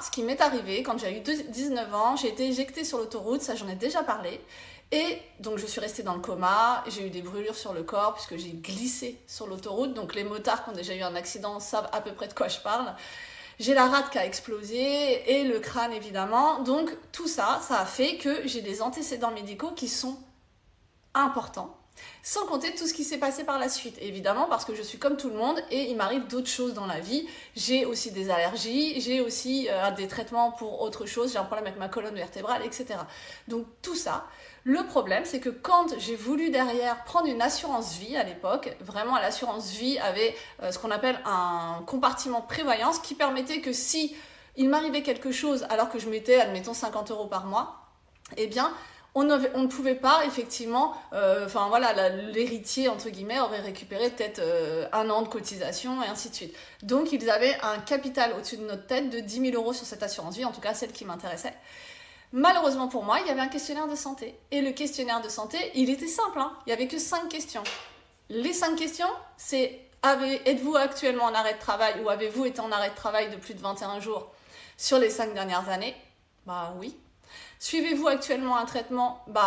ce qui m'est arrivé quand j'ai eu 19 ans, j'ai été éjectée sur l'autoroute, ça j'en ai déjà parlé. Et donc je suis restée dans le coma, j'ai eu des brûlures sur le corps puisque j'ai glissé sur l'autoroute. Donc les motards qui ont déjà eu un accident savent à peu près de quoi je parle. J'ai la rate qui a explosé et le crâne évidemment. Donc tout ça, ça a fait que j'ai des antécédents médicaux qui sont importants. Sans compter tout ce qui s'est passé par la suite, évidemment, parce que je suis comme tout le monde et il m'arrive d'autres choses dans la vie. J'ai aussi des allergies, j'ai aussi des traitements pour autre chose, j'ai un problème avec ma colonne vertébrale, etc. Donc tout ça, le problème, c'est que quand j'ai voulu derrière prendre une assurance vie à l'époque, vraiment l'assurance vie avait ce qu'on appelle un compartiment de prévoyance qui permettait que si il m'arrivait quelque chose alors que je mettais, admettons, 50 € par mois, eh bien, on ne pouvait pas effectivement, l'héritier entre guillemets aurait récupéré peut-être 1 an de cotisation et ainsi de suite. Donc ils avaient un capital au-dessus de notre tête de 10 000 € sur cette assurance vie, en tout cas celle qui m'intéressait. Malheureusement pour moi, il y avait un questionnaire de santé. Et le questionnaire de santé, il était simple, hein. Il n'y avait que 5 questions. Les 5 questions, c'est êtes-vous actuellement en arrêt de travail ou avez-vous été en arrêt de travail de plus de 21 jours sur les 5 dernières années? Bah oui. Suivez-vous actuellement un traitement? Bah